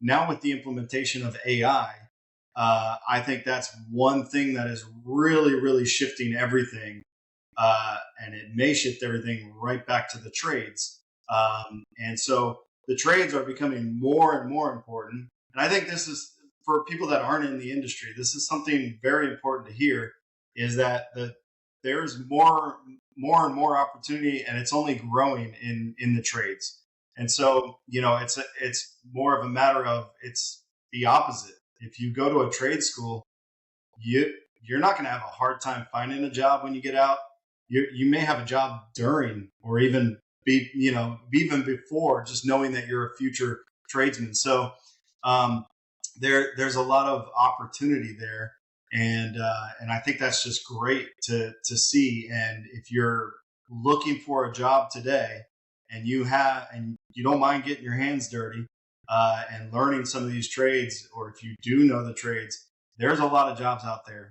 now with the implementation of AI, I think that's one thing that is really, really shifting everything, and it may shift everything right back to the trades. And so the trades are becoming more and more important. And I think this is for people that aren't in the industry. This is something very important to hear: is that there's more and more opportunity, and it's only growing in the trades. And so it's more of a matter of it's the opposite. If you go to a trade school, you you're not going to have a hard time finding a job when you get out. You may have a job during, or even even before, just knowing that you're a future tradesman. So there's a lot of opportunity there, and I think that's just great to see. And if you're looking for a job today, and you don't mind getting your hands dirty, and learning some of these trades, or if you do know the trades, there's a lot of jobs out there,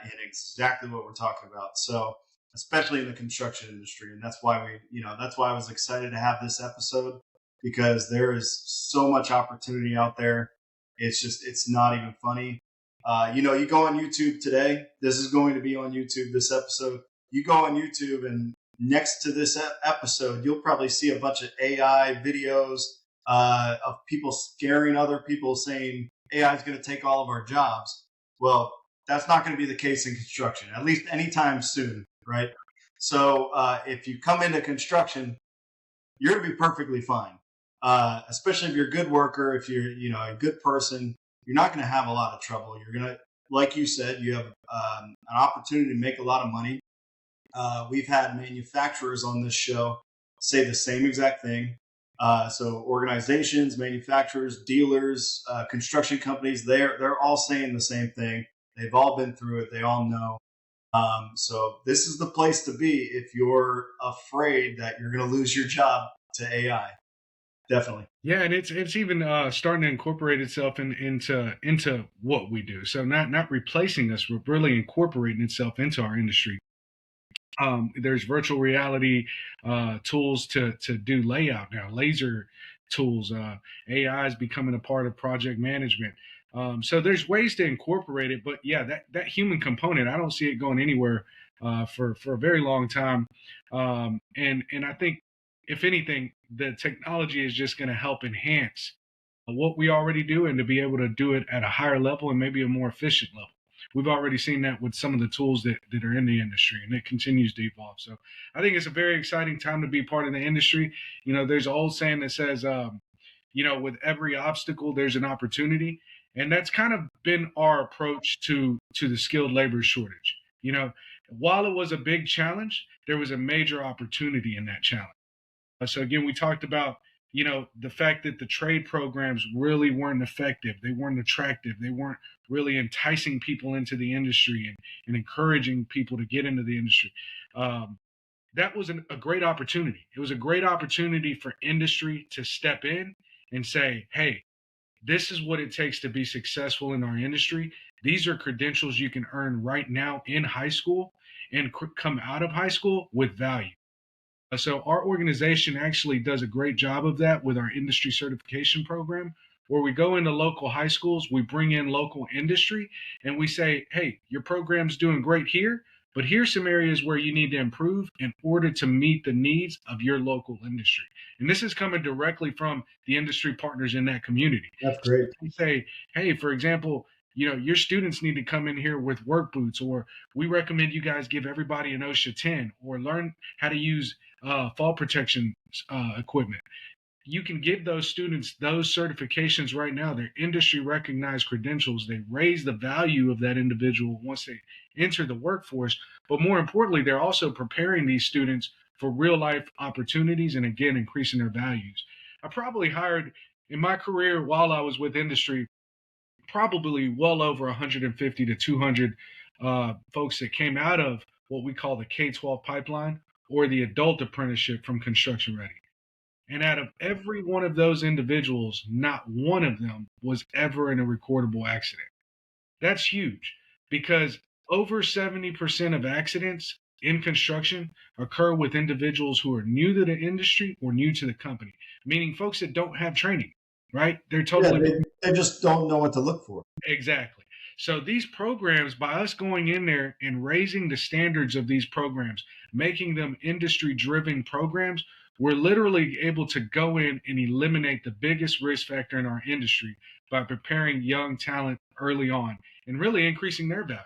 in exactly what we're talking about. So, especially in the construction industry, and that's why I was excited to have this episode, because there is so much opportunity out there. It's not even funny. You go on YouTube today. This is going to be on YouTube. This episode, you go on YouTube, and next to this episode, you'll probably see a bunch of AI videos, of people scaring other people, saying AI is going to take all of our jobs. Well, that's not going to be the case in construction, at least anytime soon, right? So if you come into construction, you're going to be perfectly fine. Especially if you're a good worker, if you're a good person, you're not going to have a lot of trouble. You're going to, like you said, you have an opportunity to make a lot of money. We've had manufacturers on this show say the same exact thing. So organizations, manufacturers, dealers, construction companies, they're all saying the same thing. They've all been through it. They all know. So this is the place to be if you're afraid that you're going to lose your job to AI. Definitely. Yeah, and it's even starting to incorporate itself into what we do. So not replacing us, but really incorporating itself into our industry. There's virtual reality tools to do layout now, laser tools. AI is becoming a part of project management. So there's ways to incorporate it, but yeah, that human component, I don't see it going anywhere for a very long time. And I think if anything, the technology is just going to help enhance what we already do, and to be able to do it at a higher level and maybe a more efficient level. We've already seen that with some of the tools that are in the industry, and it continues to evolve. So I think it's a very exciting time to be part of the industry. There's an old saying that says, with every obstacle, there's an opportunity. And that's kind of been our approach to the skilled labor shortage. While it was a big challenge, there was a major opportunity in that challenge. So again, we talked about, the fact that the trade programs really weren't effective. They weren't attractive. They weren't really enticing people into the industry and encouraging people to get into the industry. That was a great opportunity. It was a great opportunity for industry to step in and say, hey, this is what it takes to be successful in our industry. These are credentials you can earn right now in high school and come out of high school with value. So our organization actually does a great job of that with our industry certification program, where we go into local high schools, we bring in local industry, and we say, hey, your program's doing great here, but here's some areas where you need to improve in order to meet the needs of your local industry. And this is coming directly from the industry partners in that community. That's So great. we say, hey, for example, your students need to come in here with work boots, or we recommend you guys give everybody an OSHA 10, or learn how to use fall protection equipment. You can give those students those certifications right now. They're industry recognized credentials. They raise the value of that individual once they enter the workforce. But more importantly, they're also preparing these students for real life opportunities, and again, increasing their values. I probably hired in my career while I was with industry probably well over 150 to 200 folks that came out of what we call the K-12 pipeline, or the adult apprenticeship from Construction Ready. And out of every one of those individuals, not one of them was ever in a recordable accident. That's huge, because over 70% of accidents in construction occur with individuals who are new to the industry or new to the company, meaning folks that don't have training. right? They're Yeah, totally they just don't know what to look for. exactly. So these programs, by us going in there and raising the standards of these programs, making them industry-driven programs, we're literally able to go in and eliminate the biggest risk factor in our industry by preparing young talent early on and really increasing their value.